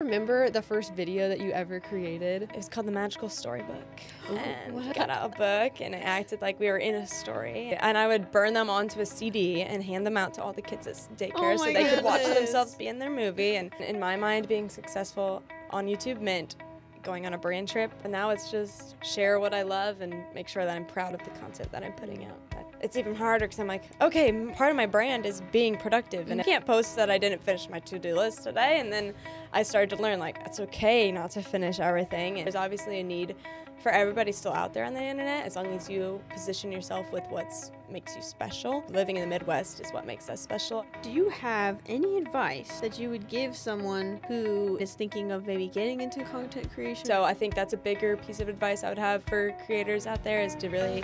Remember the first video that you ever created? It was called The Magical Storybook. Ooh, and what? we got out a book and it acted like we were in a story. And I would burn them onto a CD and hand them out to all the kids at daycare so they could watch themselves be in their movie. And in my mind, being successful on YouTube meant going on a brand trip. And now it's just share what I love and make sure that I'm proud of the content that I'm putting out. It's even harder because I'm like, okay, part of my brand is being productive, and I can't post that I didn't finish my to-do list today. And then I started to learn, like, it's okay not to finish everything. And there's obviously a need for everybody still out there on the internet, as long as you position yourself with what makes you special. Living in the Midwest is what makes us special. Do you have any advice that you would give someone who is thinking of maybe getting into content creation? So I think that's a bigger piece of advice I would have for creators out there, is to really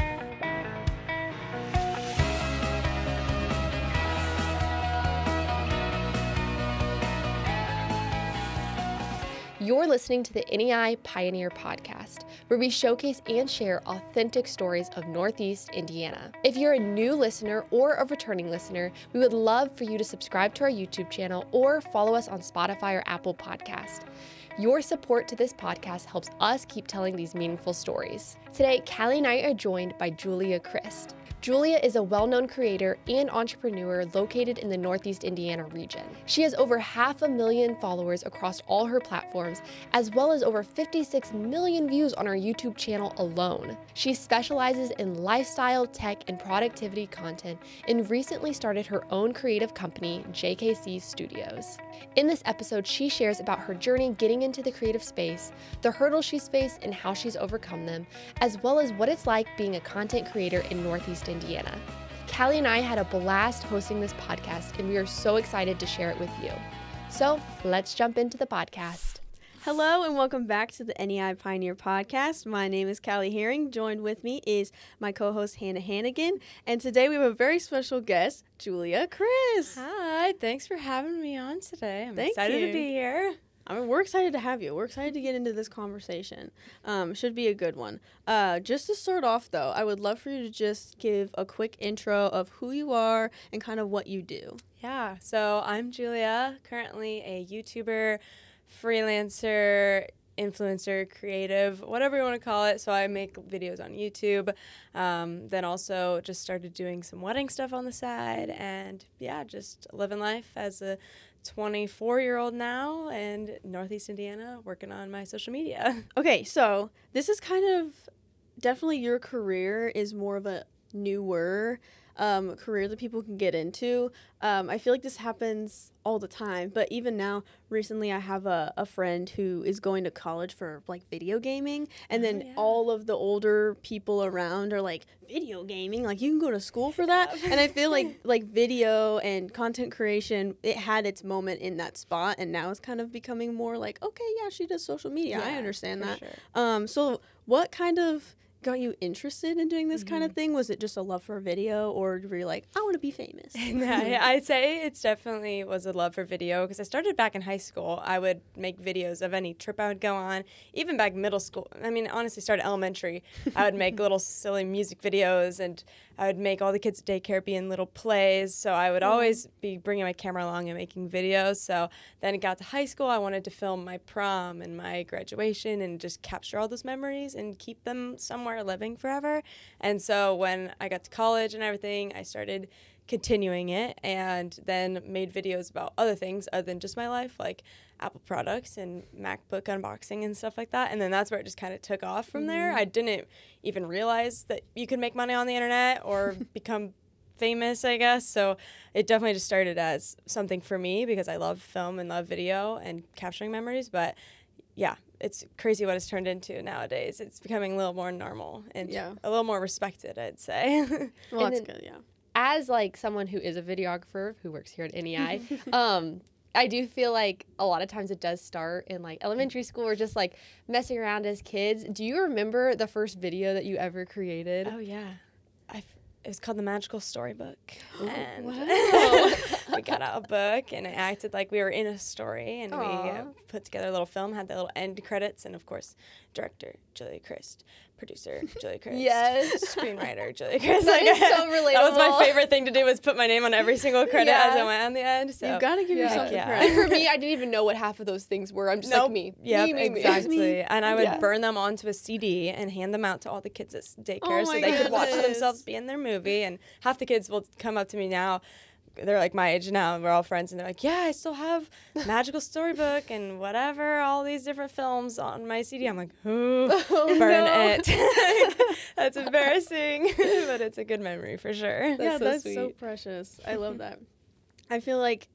You're listening to the NEI Pioneer Podcast, where we showcase and share authentic stories of Northeast Indiana. If you're a new listener or a returning listener, we would love for you to subscribe to our YouTube channel or follow us on Spotify or Apple Podcast. Your support to this podcast helps us keep telling these meaningful stories. Today, Callie and I are joined by Julia Crist. Julia is a well-known creator and entrepreneur located in the Northeast Indiana region. She has over 500,000 followers across all her platforms, as well as over 56 million views on her YouTube channel alone. She specializes in lifestyle, tech, and productivity content and recently started her own creative company, JKC Studios. In this episode, she shares about her journey getting into the creative space, the hurdles she's faced and how she's overcome them, as well as what it's like being a content creator in Northeast Indiana. Callie and I had a blast hosting this podcast, and we are so excited to share it with you. So let's jump into the podcast. Hello and welcome back to the NEI Pioneer Podcast. My name is Callie Herring. Joined with me is my co-host Hannah Hanagan, and today we have a very special guest, Julia Crist. Hi, thanks for having me on today. I'm Thank excited you. to be here. I mean, we're excited to have you. We're excited to get into this conversation. Should be a good one. Just to start off, though, I would love for you to just give a quick intro of who you are and kind of what you do. Yeah, so I'm Julia, currently a YouTuber, freelancer, influencer, creative, whatever you want to call it. So I make videos on YouTube, then also just started doing some wedding stuff on the side, and yeah, just living life as a 24-year-old now in Northeast Indiana, working on my social media. Okay, so this is kind of definitely your career is more of a newer career that people can get into. I feel like this happens all the time, but even now, recently I have a friend who is going to college for like video gaming, and then all of the older people around are like, video gaming? Like, you can go to school for that? And I feel like video and content creation, it had its moment in that spot, and now it's kind of becoming more like, okay, yeah, she does social media. I understand that. Sure. So what kind of got you interested in doing this kind of thing? Was it just a love for video, or were you like, I want to be famous? Yeah, I'd say it's definitely was a love for video, because I started back in high school. I would make videos of any trip I would go on, even back middle school. I mean, honestly, started elementary. I would make little silly music videos, and I would make all the kids at daycare be in little plays. So I would always be bringing my camera along and making videos. So then it got to high school. I wanted to film my prom and my graduation and just capture all those memories and keep them somewhere living forever. And so when I got to college and everything, I started continuing it, and then made videos about other things other than just my life, like Apple products and MacBook unboxing and stuff like that. And then that's where it just kind of took off from there. I didn't even realize that you could make money on the internet or become famous, I guess. So it definitely just started as something for me, because I love film and love video and capturing memories. But yeah, it's crazy what it's turned into nowadays. It's becoming a little more normal and a little more respected, I'd say. Well, that's good, yeah. As like someone who is a videographer who works here at NEI, I do feel like a lot of times it does start in like elementary school or just like messing around as kids. Do you remember the first video that you ever created? Oh, yeah. It was called The Magical Storybook. Ooh, and wow. we got out a book and it acted like we were in a story, and Aw. we put together a little film, had the little end credits, and of course, director Julia Crist, producer Julia Crist, Yes. screenwriter Julia Crist. That is so That was relatable. my favorite thing to do, was put my name on every single credit as I went on the end. So You gotta give yourself the Yeah. credit. And for me, I didn't even know what half of those things were. I'm just like me. Yep, Me. exactly. And I would Yeah. burn them onto a CD and hand them out to all the kids at daycare Oh so my they could watch goodness. themselves be in their movie. And half the kids will come up to me now. They're like my age now, and we're all friends, and they're like, yeah, I still have Magical Storybook and whatever, all these different films on my CD. I'm like, oh, burn it. That's embarrassing, but it's a good memory for sure. Yeah, That's so that's so sweet. precious. I love that. I feel like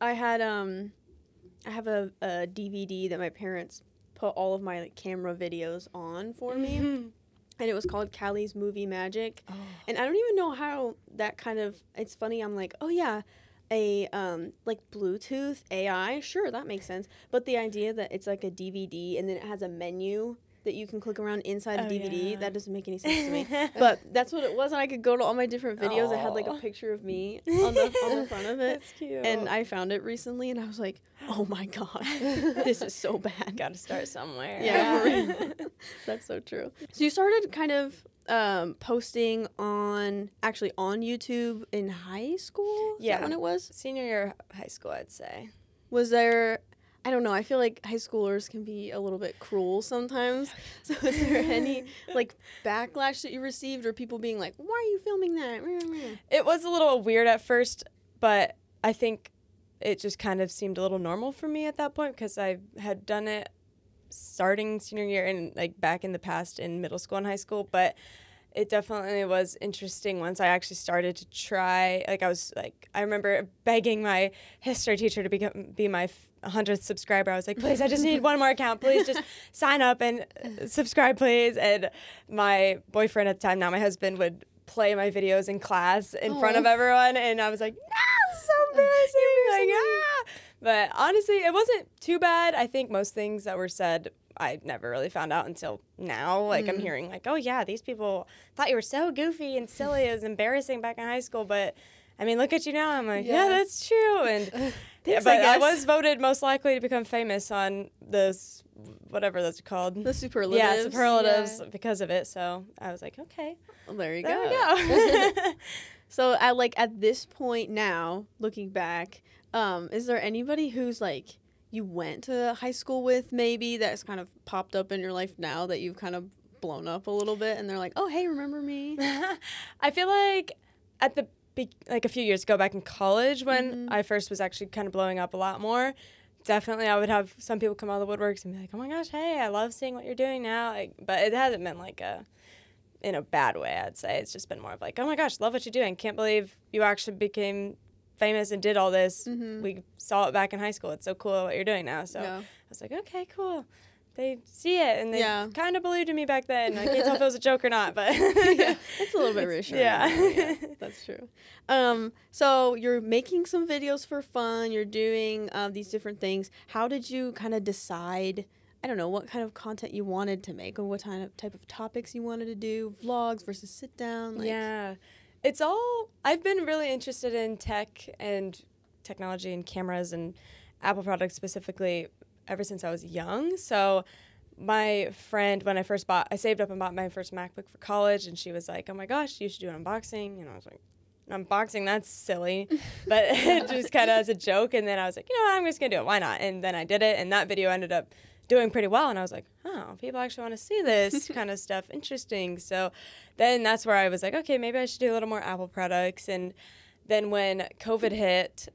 I had I have a DVD that my parents put all of my like camera videos on for me, and it was called Callie's Movie Magic. And I don't even know how that kind of, it's funny, I'm like, oh yeah, a like Bluetooth AI, sure, that makes sense. But the idea that it's like a DVD and then it has a menu that you can click around inside the DVD, yeah. that doesn't make any sense to me. But that's what it was, and I could go to all my different videos. It had like a Aw. picture of me on the front of it. That's cute. And I found it recently, and I was like, oh my god, this is so bad. Got to start somewhere. Yeah, for real. That's so true. So you started kind of posting on YouTube in high school? Is Yeah. that when it was? Senior year of high school, I'd say. Was there, I don't know, I feel like high schoolers can be a little bit cruel sometimes. So is there any like backlash that you received, or people being like, why are you filming that? It was a little weird at first, but I think it just kind of seemed a little normal for me at that point, because I had done it starting senior year and like back in the past in middle school and high school. But it definitely was interesting once I actually started to try. Like I remember begging my history teacher to be my 100th subscriber. I was like, please, I just need one more account. Please just sign up and subscribe, please. And my boyfriend at the time, now my husband, would play my videos in class in front of everyone. And I was like, no, this is so embarrassing. Like, ah. But honestly, it wasn't too bad. I think most things that were said, I never really found out until now. Like, I'm hearing like, oh yeah, these people thought you were so goofy and silly. It was embarrassing back in high school. But I mean, look at you now. I'm like, yeah, that's true. And Thanks, but I I guess. was voted most likely to become famous on this, whatever those are called. The superlatives. Yeah, superlatives because of it. So I was like, okay, Well, there you there go. we go. So at this point now, looking back, is there anybody who's like you went to high school with maybe that's kind of popped up in your life now that you've kind of blown up a little bit, and they're like, oh hey, remember me? I feel like at the like a few years ago back in college when I first was actually kind of blowing up a lot more, definitely I would have some people come out of the woodworks and be like, oh my gosh, hey, I love seeing what you're doing now. Like, but it hasn't been like in a bad way, I'd say. It's just been more of like, oh my gosh, love what you're doing. Can't believe you actually became famous and did all this. We saw it back in high school. It's so cool what you're doing now. So Yeah. I was like, okay, cool. They see it, and they Yeah. kind of believed in me back then. I can't tell if it was a joke or not, but Yeah, it's a little bit reassuring. yeah. Yeah, that's true. So you're making some videos for fun. You're doing these different things. How did you kind of decide, I don't know, what kind of content you wanted to make, or what type of topics you wanted to do? Vlogs versus sit down? Like, Yeah. It's all, I've been really interested in tech and technology and cameras and Apple products specifically ever since I was young. So my friend, when I saved up and bought my first MacBook for college, and she was like, oh my gosh, you should do an unboxing. And I was like, unboxing, that's silly. But just kind of as a joke. And then I was like, you know what, I'm just going to do it. Why not? And then I did it, and that video ended up doing pretty well. And I was like, oh, people actually want to see this kind of stuff. Interesting. So then that's where I was like, okay, maybe I should do a little more Apple products. And then when COVID hit,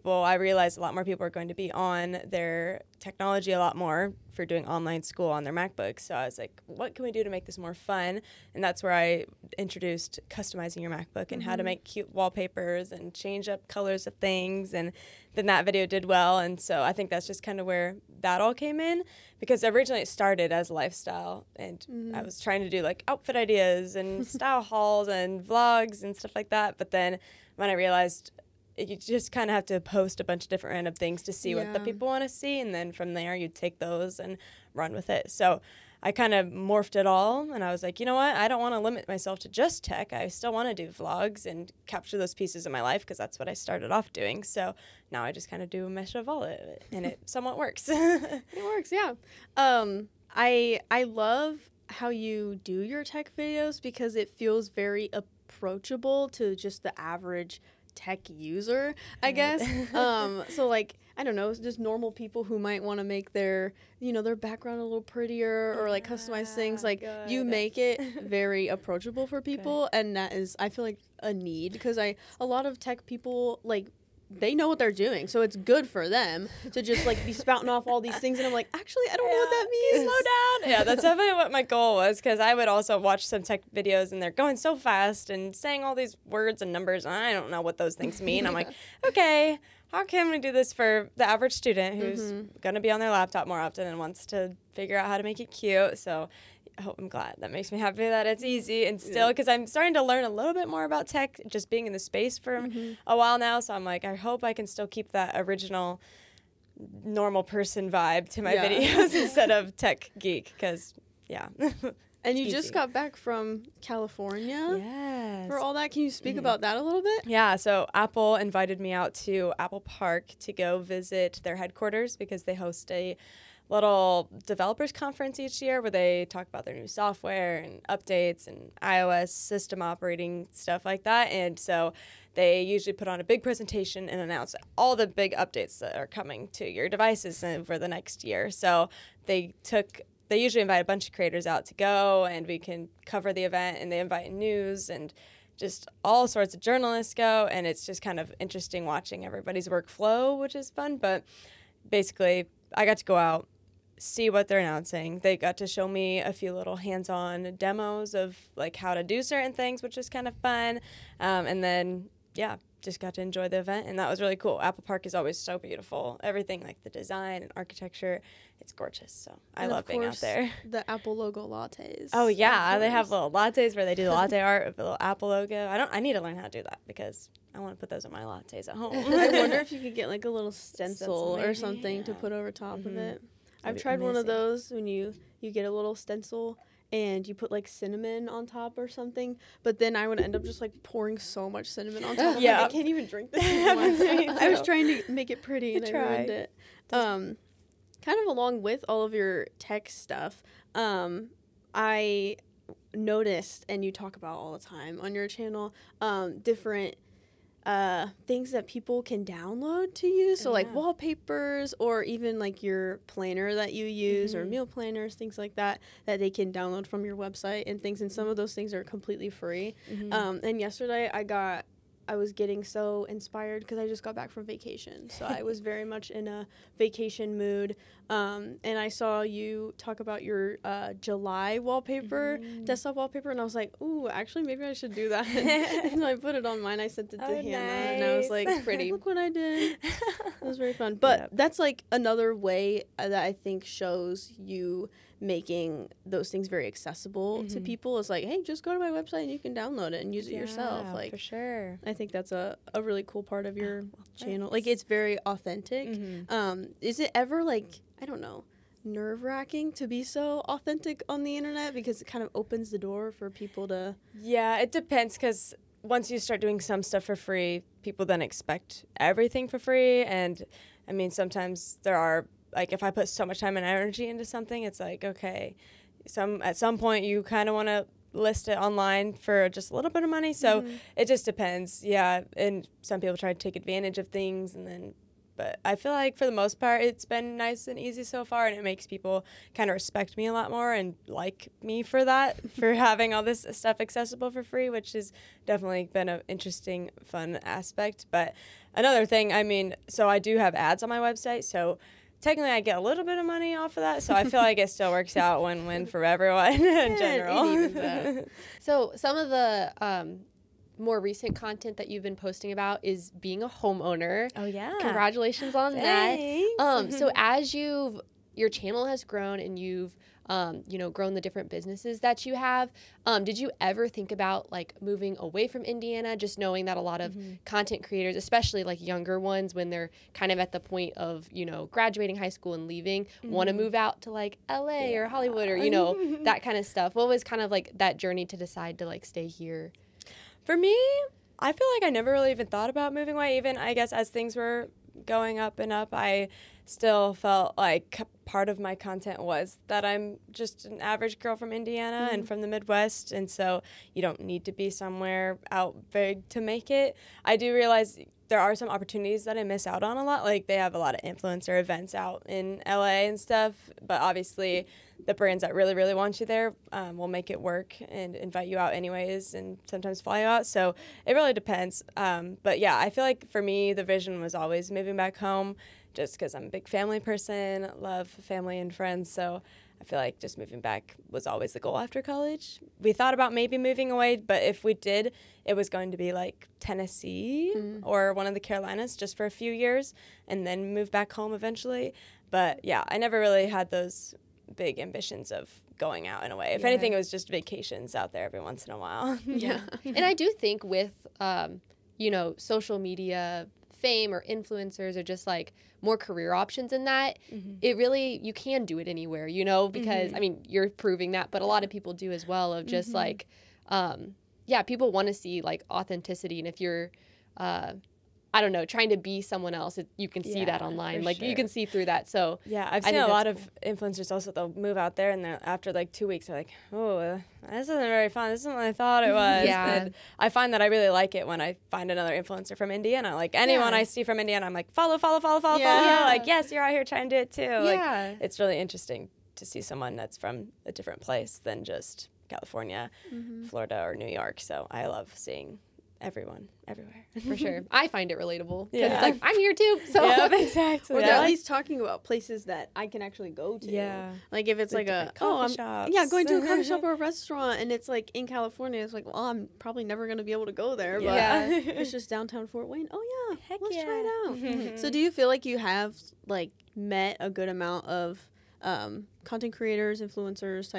I realized a lot more people are going to be on their technology a lot more for doing online school on their MacBooks. So I was like, what can we do to make this more fun? And that's where I introduced customizing your MacBook and how to make cute wallpapers and change up colors of things. And then that video did well. And so I think that's just kind of where that all came in, because originally it started as lifestyle, and I was trying to do like outfit ideas and style hauls and vlogs and stuff like that. But then when I realized you just kind of have to post a bunch of different random things to see what the Yeah. people want to see, and then from there you take those and run with it. So I kind of morphed it all, and I was like, you know what? I don't want to limit myself to just tech. I still want to do vlogs and capture those pieces of my life because that's what I started off doing. So now I just kind of do a mesh of all of it, and it somewhat works. It works, yeah. I love how you do your tech videos because it feels very approachable to just the average tech user, I guess. So like, I don't know, just normal people who might want to make their, their background a little prettier or like customize things. Like you make it very approachable for people, and that is, I feel like, a need because a lot of tech people like, they know what they're doing, so it's good for them to just like be spouting off all these things, and I'm like, actually, I don't know what that means. Slow down. Yeah, that's definitely what my goal was, because I would also watch some tech videos and they're going so fast and saying all these words and numbers, and I don't know what those things mean. I'm like, okay, how can we do this for the average student who's going to be on their laptop more often and wants to figure out how to make it cute? So I'm glad. That makes me happy that it's easy, and still, because I'm starting to learn a little bit more about tech, just being in the space for a while now. So I'm like, I hope I can still keep that original normal person vibe to my videos instead of tech geek, because, And you just got back from California. Yes. For all that, can you speak about that a little bit? Yeah, so Apple invited me out to Apple Park to go visit their headquarters because they host a little developers conference each year where they talk about their new software and updates and iOS system operating stuff like that. And so they usually put on a big presentation and announce all the big updates that are coming to your devices over the next year. So they usually invite a bunch of creators out to go, and we can cover the event, and they invite news and just all sorts of journalists go, and it's just kind of interesting watching everybody's workflow, which is fun. But basically, I got to go out, see what they're announcing. They got to show me a few little hands-on demos of like how to do certain things, which is kind of fun. And then, just got to enjoy the event, and that was really cool. Apple Park is always so beautiful. Everything, like the design and architecture, it's gorgeous. So I love being out there. The Apple logo lattes. Oh yeah, they have little lattes where they do the latte art with the little Apple logo. I need to learn how to do that because I want to put those on my lattes at home. I wonder if you could get like a little stencil or something to put over top of it. I've tried one of those when you get a little stencil and you put like cinnamon on top or something, but then I would end up just like pouring so much cinnamon on top. I can't even drink this anymore. I was trying to make it pretty and I ruined it. Kind of along with all of your tech stuff, I noticed, and you talk about all the time on your channel, different things that people can download to use. So like wallpapers, or even like your planner that you use, or meal planners, things like that they can download from your website and things. And some of those things are completely free. And yesterday I was getting so inspired because I just got back from vacation. So I was very much in a vacation mood. And I saw you talk about your July wallpaper, desktop wallpaper, and I was like, ooh, actually, maybe I should do that. And so I put it on mine. I sent it to Hannah, and I was like, pretty. Look what I did. It was very fun. But that's like another way that I think shows you making those things very accessible to people. Is like, hey, just go to my website and you can download it and use it yourself. Like, for sure. I think that's a really cool part of your channel. Like, it's very authentic. Is it ever like, I don't know, nerve-wracking to be so authentic on the internet, because it kind of opens the door for people to... Yeah, it depends, because once you start doing some stuff for free, people then expect everything for free. And I mean, sometimes there are, like, if I put so much time and energy into something, it's like, okay, at some point you kind of want to list it online for just a little bit of money. So it just depends. Yeah. And some people try to take advantage of things, but I feel like for the most part, it's been nice and easy so far, and it makes people kind of respect me a lot more and like me for that, for having all this stuff accessible for free, which has definitely been an interesting, fun aspect. But another thing, I mean, so I do have ads on my website, so technically I get a little bit of money off of that, so I feel like it still works out win-win for everyone in general. So some of the more recent content that you've been posting about is being a homeowner. Oh yeah. Congratulations on Thanks. that. So as you've your channel has grown and you've, grown the different businesses that you have. Did you ever think about like moving away from Indiana, just knowing that a lot of content creators, especially like younger ones, when they're kind of at the point of, graduating high school and leaving, want to move out to like LA or Hollywood or, that kind of stuff? What was kind of like that journey to decide to like stay here? For me, I feel like I never really even thought about moving away. Even, I guess, as things were going up and up, I still felt like part of my content was that I'm just an average girl from Indiana and from the Midwest, and so you don't need to be somewhere out big to make it. I do realize there are some opportunities that I miss out on a lot. Like, they have a lot of influencer events out in LA and stuff, but obviously the brands that really, really want you there will make it work and invite you out anyways and sometimes fly you out. So it really depends. But yeah, I feel like for me, the vision was always moving back home just because I'm a big family person, love family and friends. So I feel like just moving back was always the goal after college. We thought about maybe moving away, but if we did, it was going to be like Tennessee or one of the Carolinas just for a few years and then move back home eventually. But yeah, I never really had those big ambitions of going out and away. If anything, it was just vacations out there every once in a while. And I do think with, social media fame or influencers or just like more career options in that, it really, you can do it anywhere, because I mean, you're proving that, but a lot of people do as well of just like, people want to see like authenticity. And if you're, trying to be someone else, you can see that online. Like you can see through that. So yeah, I've seen a lot of influencers also, they'll move out there and after like 2 weeks they're like, oh, this isn't very fun. This isn't what I thought it was. And I find that I really like it when I find another influencer from Indiana. Like anyone I see from Indiana, I'm like, follow. Like, yes, you're out here trying to do it too. Like, it's really interesting to see someone that's from a different place than just California, Florida, or New York. So I love seeing everyone, everywhere. For sure. I find it relatable. Because it's like, I'm here too. So exactly. Or they're at least talking about places that I can actually go to. Yeah. Like if it's like a coffee shops. Going to a coffee shop or a restaurant and it's like in California, it's like, well, I'm probably never going to be able to go there. But it's just downtown Fort Wayne. Oh yeah, let's try it out. So do you feel like you have like met a good amount of content creators, influencers,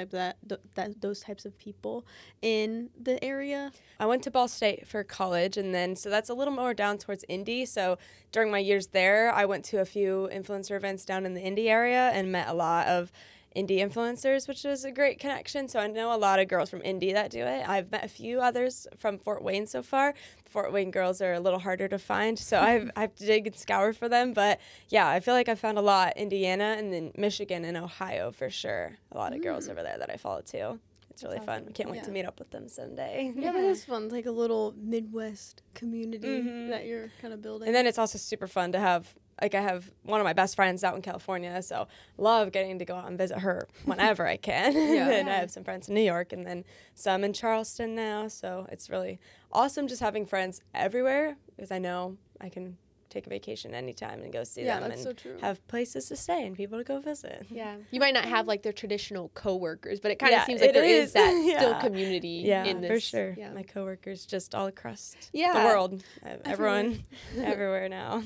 those types of people in the area? I went to Ball State for college, and then so that's a little more down towards Indy. So during my years there, I went to a few influencer events down in the Indy area and met a lot of Indy influencers, which is a great connection. So I know a lot of girls from Indy that do it. I've met a few others from Fort Wayne so far. The Fort Wayne girls are a little harder to find, so I've to dig and scour for them. But yeah, I feel like I found a lot Indiana and then Michigan and Ohio for sure. A lot of girls over there that I follow too. It's really fun. We can't wait to meet up with them someday. Yeah, that is fun. It's like a little Midwest community that you're kind of building. And then it's also super fun to have, like I have one of my best friends out in California, so love getting to go out and visit her whenever I can. And I have some friends in New York and then some in Charleston now, so it's really awesome just having friends everywhere because I know I can take a vacation anytime and go see them and have places to stay and people to go visit. Yeah. You might not have like their traditional coworkers, but it kind of seems like there is that still community in this. For sure. Yeah. My coworkers just all across the world. Everyone everywhere now.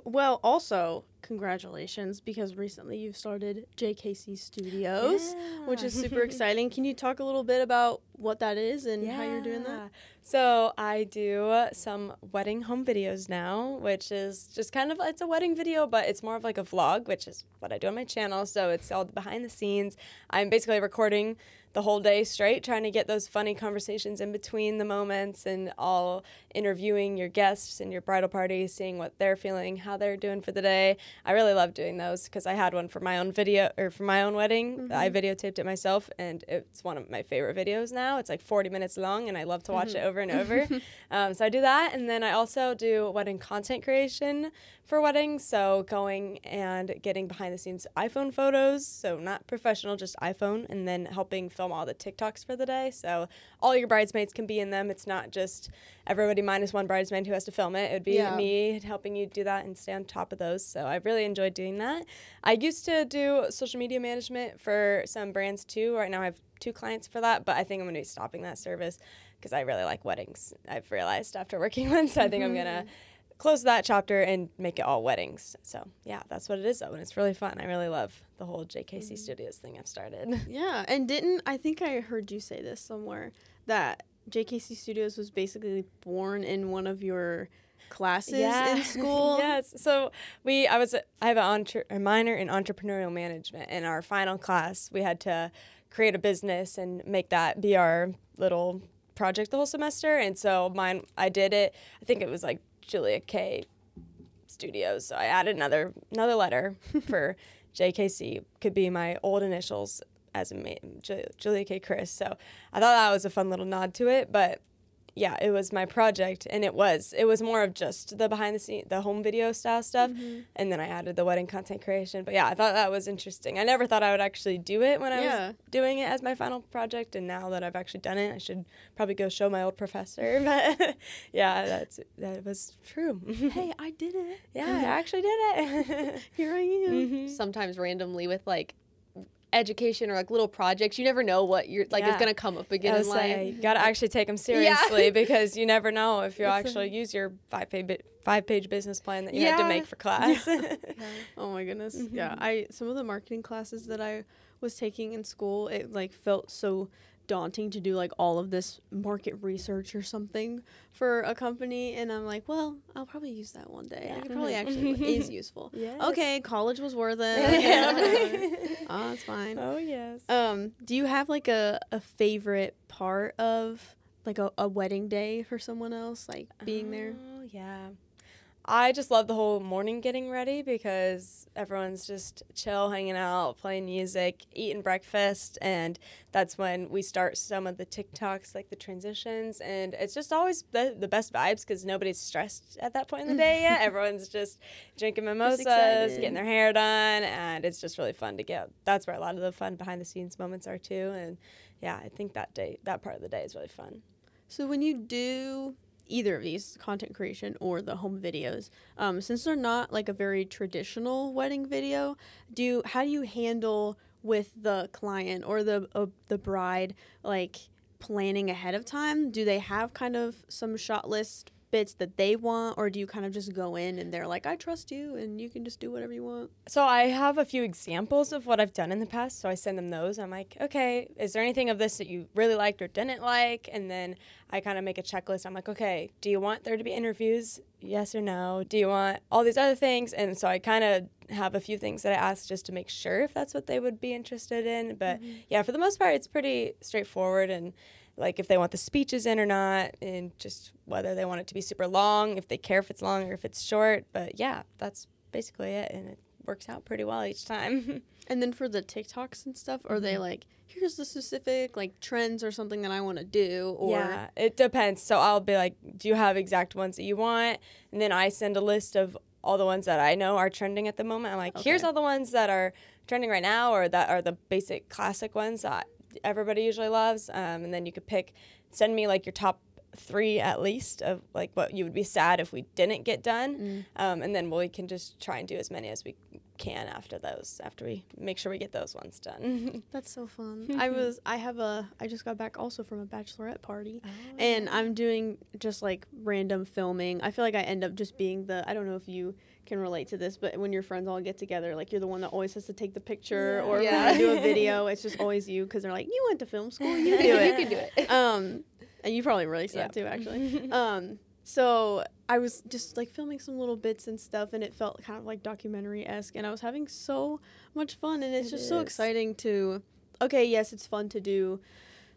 Well, also congratulations because recently you've started JKC Studios, which is super exciting. Can you talk a little bit about what that is and how you're doing that? So I do some wedding home videos now, which is just kind of, it's a wedding video, but it's more of like a vlog, which is what I do on my channel. So it's all behind the scenes. I'm basically recording the whole day straight, trying to get those funny conversations in between the moments and all interviewing your guests and your bridal party, seeing what they're feeling, how they're doing for the day. I really love doing those because I had one for my own video or for my own wedding. I videotaped it myself and it's one of my favorite videos now. It's like 40 minutes long and I love to watch it over and over. So I do that, and then I also do wedding content creation for weddings, so going and getting behind the scenes iPhone photos, so not professional, just iPhone, and then helping film all the TikToks for the day, so all your bridesmaids can be in them. It's not just everybody minus one bridesmaid who has to film it. It would be me helping you do that and stay on top of those, so I really enjoyed doing that. I used to do social media management for some brands too. Right now I have 2 clients for that, but I think I'm going to be stopping that service because I really like weddings. I've realized after working one, so I think I'm going to close that chapter and make it all weddings. So yeah, that's what it is though, and it's really fun. I really love the whole JKC Studios thing I've started. Yeah, and I think I heard you say this somewhere, that JKC Studios was basically born in one of your classes in school. Yes. So I have a minor in entrepreneurial management. In our final class, we had to create a business and make that be our little project the whole semester. And so I did it. I think it was like Julia Studios. So I added another letter for JKC. Could be my old initials as Julia Crist. So I thought that was a fun little nod to it, but yeah, it was my project, and it was more of just the behind the scene, the home video style stuff, and then I added the wedding content creation. But yeah, I thought that was interesting. I never thought I would actually do it when I was doing it as my final project, and now that I've actually done it, I should probably go show my old professor. But yeah, that was true. Hey, I did it. Yeah, I actually did it. Here I am. Sometimes randomly with like education or like little projects, you never know what you're like is gonna come up again in life. You gotta actually take them seriously because you never know if you'll actually use your 5-page business plan that you had to make for class. Oh my goodness. Yeah, some of the marketing classes that I was taking in school, it like felt so daunting to do like all of this market research or something for a company, and I'm like, well, I'll probably use that one day. It probably actually is useful. Yes. Okay, college was worth it. Oh, it's fine. Oh yes. Do you have like a favorite part of like a wedding day for someone else, like being there? Oh yeah. I just love the whole morning getting ready because everyone's just chill, hanging out, playing music, eating breakfast, and that's when we start some of the TikToks, like the transitions, and it's just always the best vibes because nobody's stressed at that point in the day yet. Everyone's just drinking mimosas, getting their hair done, and it's just really fun to get. That's where a lot of the fun behind-the-scenes moments are too, and yeah, I think that part of the day is really fun. So when you do either of these, content creation or the home videos, since they're not like a very traditional wedding video, how do you handle with the client or the bride, like planning ahead of time? Do they have kind of some shot list bits that they want, or do you kind of just go in and they're like, I trust you and you can just do whatever you want? So I have a few examples of what I've done in the past, so I send them those. I'm like, okay, is there anything of this that you really liked or didn't like? And then I kind of make a checklist. I'm like, okay, do you want there to be interviews? Yes or no? Do you want all these other things? And so I kind of have a few things that I ask just to make sure if that's what they would be interested in. But yeah, for the most part, it's pretty straightforward, and like if they want the speeches in or not, and just whether they want it to be super long, if they care if it's long or if it's short. But yeah, that's basically it, and it works out pretty well each time. And then for the TikToks and stuff, are they like, here's the specific like trends or something that I want to do? Or yeah, it depends. So I'll be like, do you have exact ones that you want? And then I send a list of all the ones that I know are trending at the moment. I'm like, here's all the ones that are trending right now, or that are the basic classic ones that everybody usually loves. And then you could send me like your top 3 at least of like what you would be sad if we didn't get done. And then we can just try and do as many as we can after we make sure we get those ones done. That's so fun. I just got back also from a bachelorette party, and I'm doing just like random filming. I feel like I end up just being I don't know if you can relate to this, but when your friends all get together, like you're the one that always has to take the picture, or when I do a video, it's just always you, because they're like, you went to film school, you can do it. You can do it. And you probably relate to that too, actually. So I was just like filming some little bits and stuff, and it felt kind of like documentary-esque, and I was having so much fun, and it's just so exciting to, yes, it's fun to do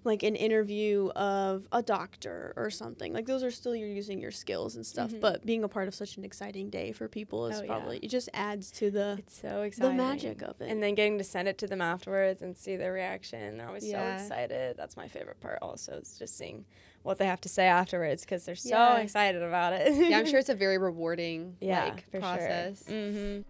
like an interview of a doctor or something. Like those are still, you're using your skills and stuff, but being a part of such an exciting day for people is it just adds to it's so exciting, the magic of it. And then getting to send it to them afterwards and see their reaction. They're always so excited. That's my favorite part also, is just seeing what they have to say afterwards, because they're so excited about it. Yeah, I'm sure it's a very rewarding process. Sure.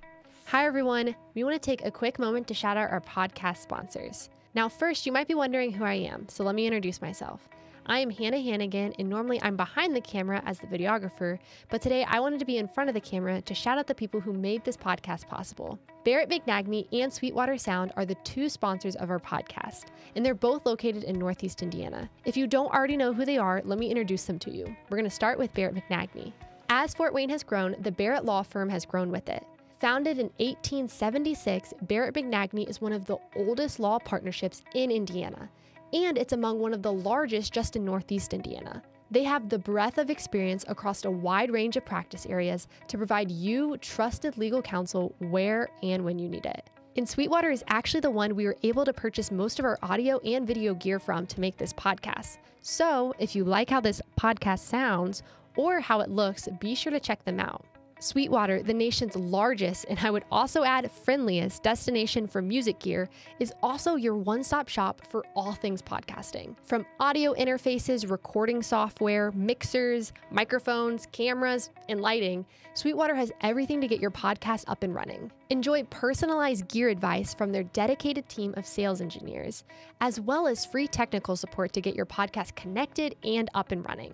Hi, everyone. We want to take a quick moment to shout out our podcast sponsors. Now, first, you might be wondering who I am, so let me introduce myself. I am Hannah Hanagan, and normally I'm behind the camera as the videographer, but today I wanted to be in front of the camera to shout out the people who made this podcast possible. Barrett McNagny and Sweetwater Sound are the 2 sponsors of our podcast, and they're both located in Northeast Indiana. If you don't already know who they are, let me introduce them to you. We're going to start with Barrett McNagny. As Fort Wayne has grown, the Barrett Law Firm has grown with it. Founded in 1876, Barrett McNagny is one of the oldest law partnerships in Indiana, and it's among one of the largest just in Northeast Indiana. They have the breadth of experience across a wide range of practice areas to provide you trusted legal counsel where and when you need it. And Sweetwater is actually the one we were able to purchase most of our audio and video gear from to make this podcast. So if you like how this podcast sounds or how it looks, be sure to check them out. Sweetwater, the nation's largest, and I would also add friendliest destination for music gear, is also your one-stop shop for all things podcasting. From audio interfaces, recording software, mixers, microphones, cameras, and lighting, Sweetwater has everything to get your podcast up and running. Enjoy personalized gear advice from their dedicated team of sales engineers, as well as free technical support to get your podcast connected and up and running.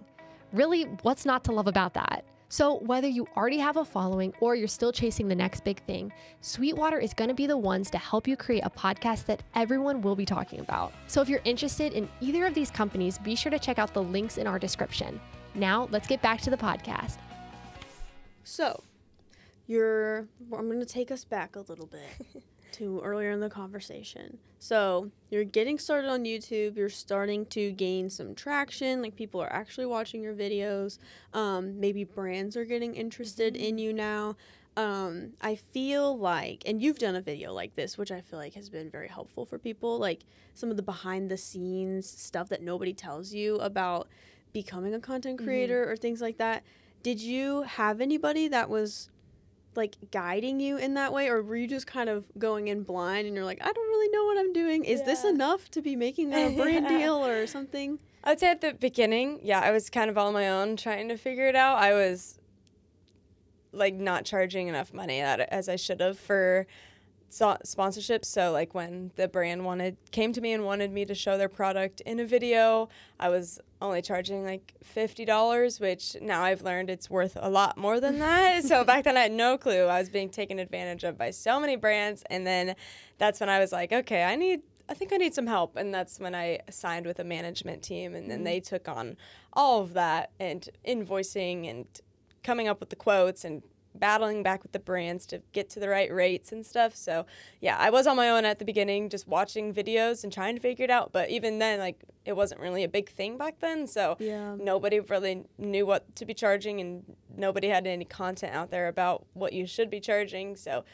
Really, what's not to love about that? So whether you already have a following or you're still chasing the next big thing, Sweetwater is going to be the ones to help you create a podcast that everyone will be talking about. So if you're interested in either of these companies, be sure to check out the links in our description. Now, let's get back to the podcast. So, I'm going to take us back a little bit to earlier in the conversation. So, you're getting started on YouTube. You're starting to gain some traction. Like, people are actually watching your videos. Maybe brands are getting interested in you now. I feel like, and you've done a video like this, which I feel like has been very helpful for people, like some of the behind the scenes stuff that nobody tells you about becoming a content creator or things like that. Did you have anybody that was like guiding you in that way, or were you just kind of going in blind and you're like, I don't really know what I'm doing? Is this enough to be making a brand deal or something? I would say at the beginning, I was kind of on my own trying to figure it out. I was like not charging enough money as I should have for sponsorships. So like when the brand came to me and wanted me to show their product in a video, I was only charging like $50, which now I've learned it's worth a lot more than that. So back then I had no clue. I was being taken advantage of by so many brands. And then that's when I was like, okay, I think I need some help. And that's when I signed with a management team, and then they took on all of that and invoicing and coming up with the quotes and battling back with the brands to get to the right rates and stuff. So I was on my own at the beginning, just watching videos and trying to figure it out. But even then, like, it wasn't really a big thing back then. So nobody really knew what to be charging, and nobody had any content out there about what you should be charging. So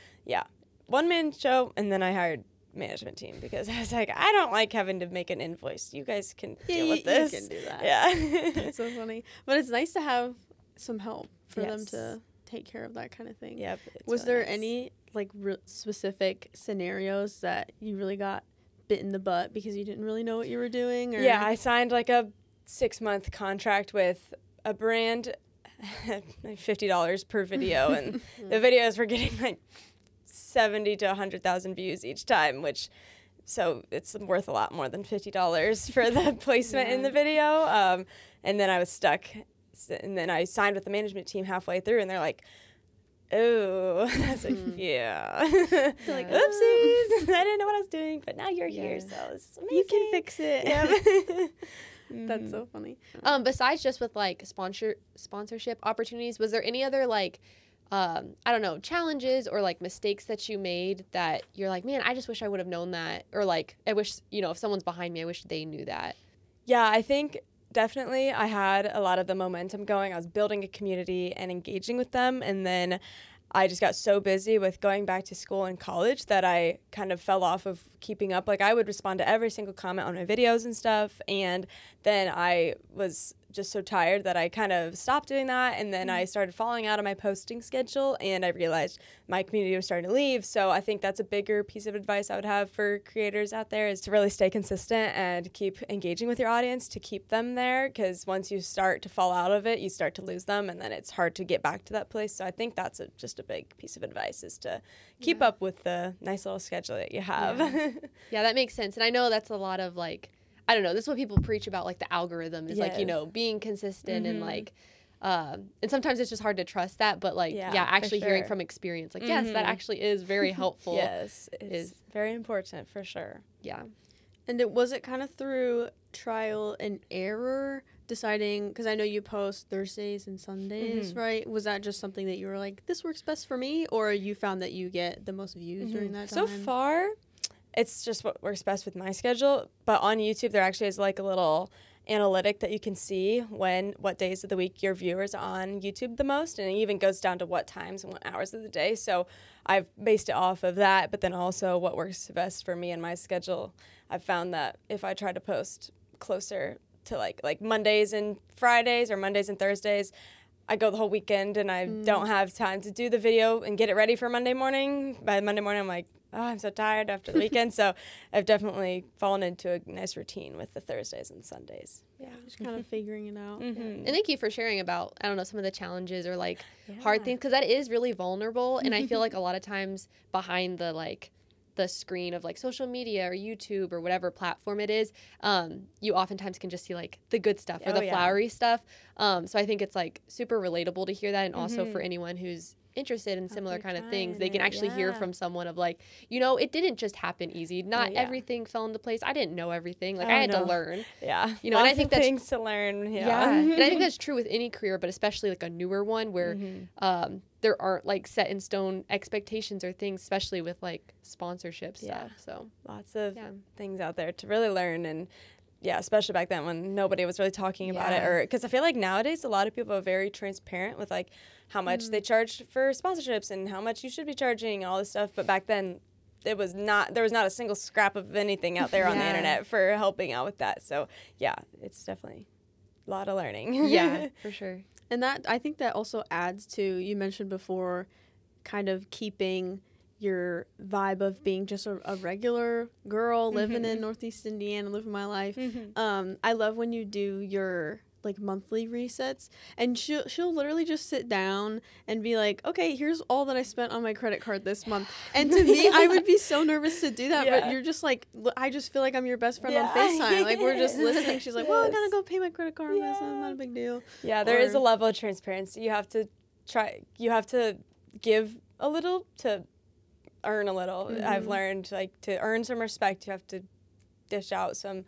one-man show, and then I hired management team because I was like, I don't like having to make an invoice. You guys can deal with this. You can do that. Yeah. That's so funny. But it's nice to have some help for them to take care of that kind of thing. Yep. Was there any like specific scenarios that you really got bit in the butt because you didn't really know what you were doing? Or? Yeah, I signed like a 6-month contract with a brand, like $50 per video, and the videos were getting like 70 to 100,000 views each time, so it's worth a lot more than $50 for the placement in the video. And then I was stuck. And then I signed with the management team halfway through, and they're like, oh. I was like, They're like, oopsies. I didn't know what I was doing, but now you're here, so it's amazing. You can fix it. Yep. That's so funny. Besides just with like sponsorship opportunities, was there any other like, I don't know, challenges or like mistakes that you made that you're like, man, I just wish I would have known that, or like, I wish, if someone's behind me, I wish they knew that? Yeah, I think definitely I had a lot of the momentum going. I was building a community and engaging with them, and then I just got so busy with going back to school and college that I kind of fell off of keeping up. Like, I would respond to every single comment on my videos and stuff, and then I was just so tired that I kind of stopped doing that, and then I started falling out of my posting schedule, and I realized my community was starting to leave. So I think that's a bigger piece of advice I would have for creators out there, is to really stay consistent and keep engaging with your audience to keep them there, because once you start to fall out of it, you start to lose them, and then it's hard to get back to that place. So I think that's just a big piece of advice, is to keep up with the nice little schedule that you have. Yeah, that makes sense. And I know that's a lot of like, I don't know, this is what people preach about, like the algorithm is like, being consistent and like, and sometimes it's just hard to trust that, but like, actually hearing from experience, like, yes, that actually is very helpful. Yes, it's very important for sure. Yeah. And was it kind of through trial and error deciding, because I know you post Thursdays and Sundays, right? Was that just something that you were like, this works best for me, or you found that you get the most views during that time? So far, it's just what works best with my schedule. But on YouTube, there actually is like a little analytic that you can see what days of the week your viewers are on YouTube the most, and it even goes down to what times and what hours of the day. So I've based it off of that, but then also what works best for me and my schedule. I've found that if I try to post closer to like Mondays and Fridays or Mondays and Thursdays, I go the whole weekend and I don't have time to do the video and get it ready for Monday morning. By Monday morning, I'm like, oh, I'm so tired after the weekend. So I've definitely fallen into a nice routine with the Thursdays and Sundays. Yeah, just kind of figuring it out. And thank you for sharing about, I don't know, some of the challenges or like hard things, because that is really vulnerable. And I feel like a lot of times behind the screen of like social media or YouTube or whatever platform it is, you oftentimes can just see like the good stuff or the flowery stuff. So I think it's like super relatable to hear that. And also for anyone who's interested in similar kind of things, they can actually hear from someone of like, you know, it didn't just happen easy. Not everything fell into place. I didn't know everything. Like I had to learn. Yeah. You know, lots and I think of that's things to learn. Yeah. And I think that's true with any career, but especially like a newer one where there aren't like set in stone expectations or things, especially with like sponsorship stuff. So lots of things out there to really learn. And yeah, especially back then when nobody was really talking about it, or because I feel like nowadays a lot of people are very transparent with like how much they charge for sponsorships and how much you should be charging and all this stuff. But back then there was not a single scrap of anything out there on the internet for helping out with that. So yeah, it's definitely a lot of learning. Yeah, for sure. And that, I think that also adds to, you mentioned before, kind of keeping your vibe of being just a regular girl living in Northeast Indiana, living my life. I love when you do your like monthly resets, and she'll literally just sit down and be like, okay, here's all that I spent on my credit card this month. And to me, I would be so nervous to do that, but you're just like, I just feel like I'm your best friend on FaceTime. Like we're just listening. She's like, well, I gotta go pay my credit card. That's not a big deal. Yeah, there is a level of transparency. You have to give a little to earn a little. I've learned like to earn some respect, you have to dish out some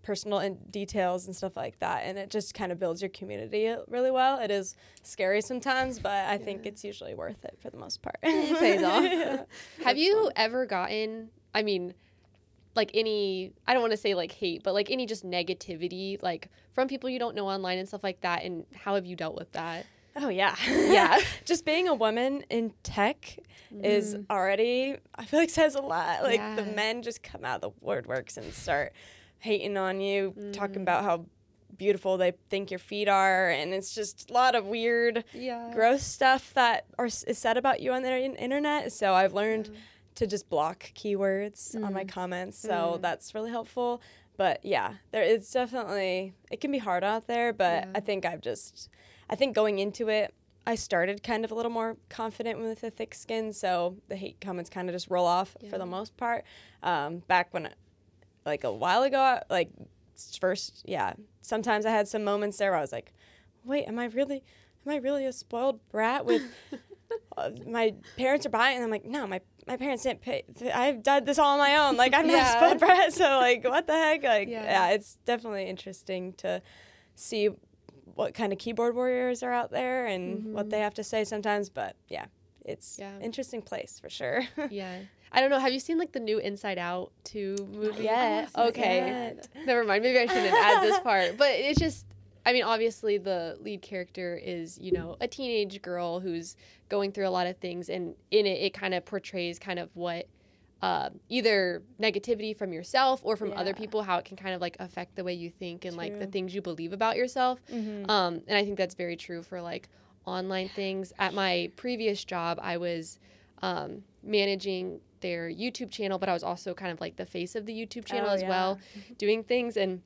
personal details and stuff like that, and it just kind of builds your community really well. It is scary sometimes, but I think it's usually worth it for the most part. It pays off. Have you ever gotten, I mean, like any, I don't want to say like hate, but like any just negativity like from people you don't know online and stuff like that, and how have you dealt with that? Oh, yeah. Yeah. Just being a woman in tech is already, I feel like, says a lot. Like, the men just come out of the woodworks and start hating on you, talking about how beautiful they think your feet are. And it's just a lot of weird, gross stuff that is said about you on the internet. So I've learned to just block keywords on my comments. So that's really helpful. But, yeah, it's definitely, it can be hard out there. But I think I think going into it, I started kind of a little more confident with a thick skin, so the hate comments kind of just roll off for the most part. Back when, like a while ago, like first, sometimes I had some moments there where I was like, wait, am I really a spoiled brat with my parents are buying? And I'm like, no, my parents didn't pay. I've done this all on my own. Like, I'm not a spoiled brat, so like, what the heck? Like, it's definitely interesting to see what kind of keyboard warriors are out there and what they have to say sometimes. But it's an interesting place for sure. I don't know. Have you seen like the new Inside Out 2 movie? Yes. Okay. Never mind. Maybe I shouldn't add this part. But it's just, I mean, obviously the lead character is, you know, a teenage girl who's going through a lot of things. And in it, it kind of portrays kind of what either negativity from yourself or from other people, how it can kind of like affect the way you think and like the things you believe about yourself. And I think that's very true for like online things. At my previous job, I was managing their YouTube channel, but I was also kind of like the face of the YouTube channel as well, doing things, and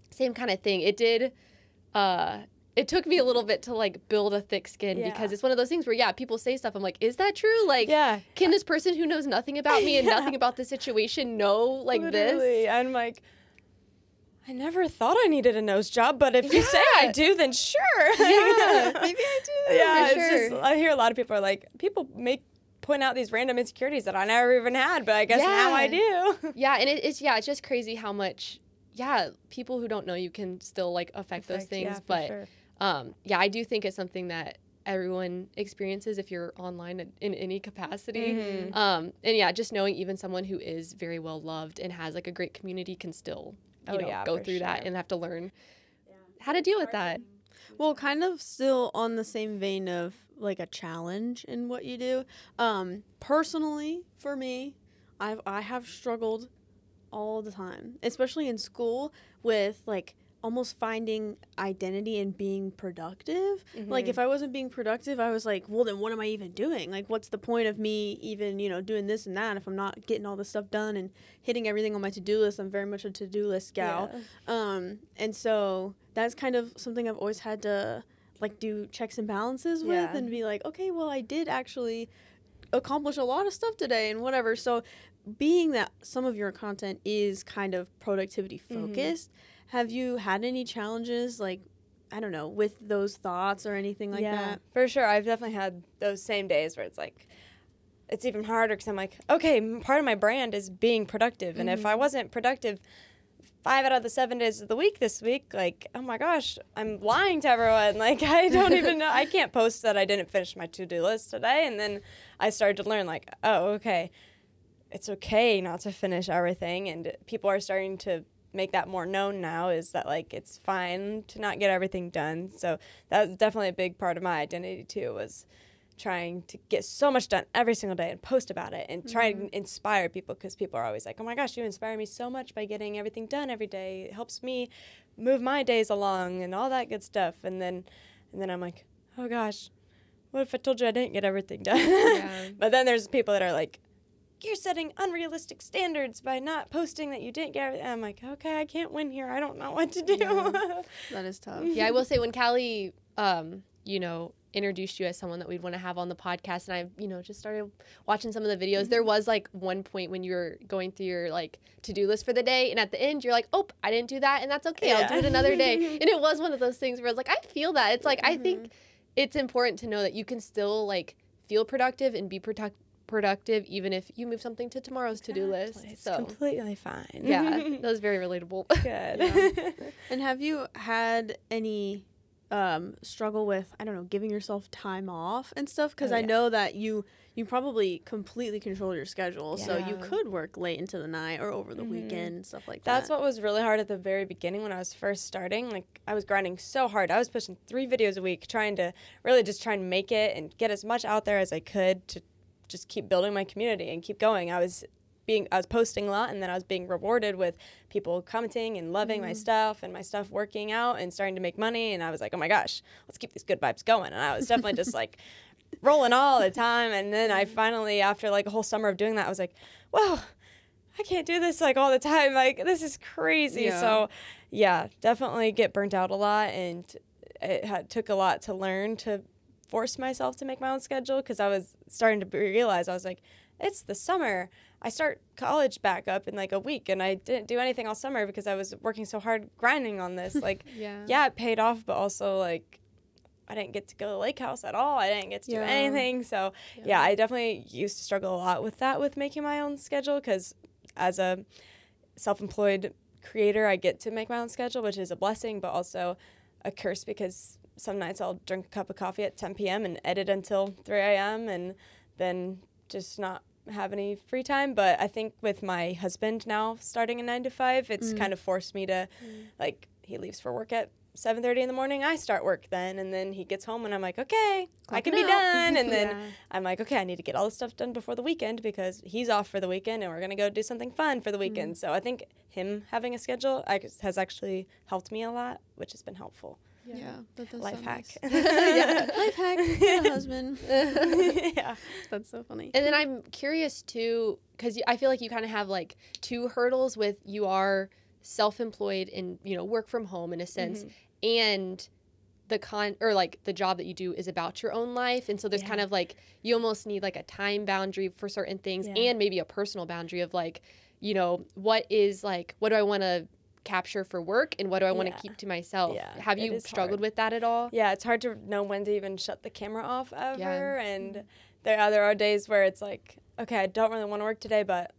same kind of thing. It did, it took me a little bit to like build a thick skin because it's one of those things where, people say stuff. I'm like, is that true? Like, can this person who knows nothing about me and nothing about the situation know like this? I'm like, I never thought I needed a nose job, but if you say I do, then sure. Maybe I do. It's just, I hear a lot of people are like, people point out these random insecurities that I never even had, but I guess now I do. Yeah, and it's just crazy how much, people who don't know you can still, like, affect those things. Yeah, but, sure. I do think it's something that everyone experiences if you're online in any capacity. Mm-hmm. And just knowing even someone who is very well loved and has, like, a great community can still, go through that and have to learn how to deal with that. Well, kind of still on the same vein of, like, a challenge in what you do. Personally, for me, I have struggled all the time, especially in school, with, like, almost finding identity in being productive. Like, if I wasn't being productive, I was like, well, then what am I even doing? Like, what's the point of me even, doing this and that if I'm not getting all this stuff done and hitting everything on my to-do list? I'm very much a to-do list gal. Yeah. And so that's kind of something I've always had to, like, do checks and balances with and be like, okay, well, I did actually accomplish a lot of stuff today and whatever. So being that some of your content is kind of productivity focused, have you had any challenges, like, I don't know, with those thoughts or anything like that? For sure. I've definitely had those same days where it's like, it's even harder because I'm like, okay, part of my brand is being productive. And if I wasn't productive 5 out of the 7 days of the week this week, like, oh my gosh, I'm lying to everyone. Like, I don't even know. I can't post that I didn't finish my to-do list today. And then I started to learn, like, oh, okay, it's okay not to finish everything. And people are starting to make that more known now, is that, like, it's fine to not get everything done. So that was definitely a big part of my identity too, was trying to get so much done every single day and post about it and try to inspire people, because people are always like, oh my gosh, you inspire me so much by getting everything done every day. It helps me move my days along and all that good stuff. And then I'm like, oh gosh, what if I told you I didn't get everything done? But then there's people that are like, you're setting unrealistic standards by not posting that you didn't get everything. I'm like, okay, I can't win here. I don't know what to do. That is tough. Yeah, I will say when Callie, introduced you as someone that we'd want to have on the podcast, and I, just started watching some of the videos, there was, like, one point when you were going through your, like, to-do list for the day, and at the end, you're like, oh, I didn't do that, and that's okay. I'll do it another day. And it was one of those things where I was like, I feel that. It's like, I think it's important to know that you can still, like, feel productive and be productive even if you move something to tomorrow's to-do list. It's completely fine. Yeah, that was very relatable. Good. Yeah. And have you had any struggle with, I don't know, giving yourself time off and stuff? Because I know that you probably completely control your schedule, so you could work late into the night or over the weekend and stuff like that. That's what was really hard at the very beginning when I was first starting. Like, I was grinding so hard. I was pushing 3 videos a week, trying to make it and get as much out there as I could to just keep building my community and keep going. I was posting a lot, and then I was being rewarded with people commenting and loving my stuff and my stuff working out and starting to make money. And I was like, oh my gosh, let's keep these good vibes going. And I was definitely just like rolling all the time. And then I finally, after like a whole summer of doing that, I was like, whoa, I can't do this like all the time. Like, this is crazy. Yeah. So yeah, definitely get burnt out a lot. And it took a lot to learn to force myself to make my own schedule, because I was starting to realize, I was like, it's the summer. I start college back up in like a week, and I didn't do anything all summer because I was working so hard grinding on this. Like, yeah, it paid off, but also like I didn't get to go to the lake house at all. I didn't get to do anything. So yeah, I definitely used to struggle a lot with that, with making my own schedule, because as a self-employed creator, I get to make my own schedule, which is a blessing, but also a curse, because some nights I'll drink a cup of coffee at 10 p.m. and edit until 3 a.m. and then just not have any free time. But I think with my husband now starting a 9 to 5, it's kind of forced me to, like, he leaves for work at 7:30 in the morning. I start work then, and then he gets home, and I'm like, okay, I can be done. And then I'm like, okay, I need to get all this stuff done before the weekend, because he's off for the weekend, and we're gonna go do something fun for the weekend. So I think him having a schedule has actually helped me a lot, which has been helpful. Yeah, that does life hack. Nice. Yeah, life hack. Get a husband. Yeah, that's so funny. And then I'm curious too, because I feel like you kind of have like 2 hurdles with, you are self-employed and work from home in a sense, and the job that you do is about your own life, and so there's kind of like, you almost need like a time boundary for certain things, and maybe a personal boundary of like, what do I want to capture for work and what do I want to keep to myself. Have you struggled with that at all? Yeah, it's hard to know when to even shut the camera off ever, and there are days where it's like, okay, I don't really want to work today, but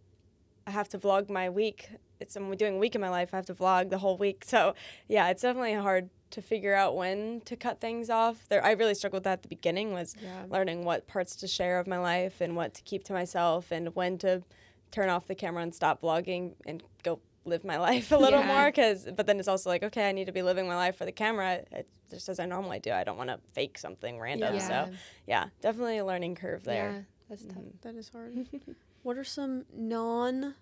I have to vlog my week. I'm doing a week in my life. I have to vlog the whole week. So, yeah, it's definitely hard to figure out when to cut things off. I really struggled with that at the beginning, was learning what parts to share of my life and what to keep to myself and when to turn off the camera and stop vlogging and go live my life a little more. But then it's also like, okay, I need to be living my life for the camera just as I normally do. I don't want to fake something random. So, yeah, definitely a learning curve there. Yeah, that's tough. That is hard. What are some non-camera,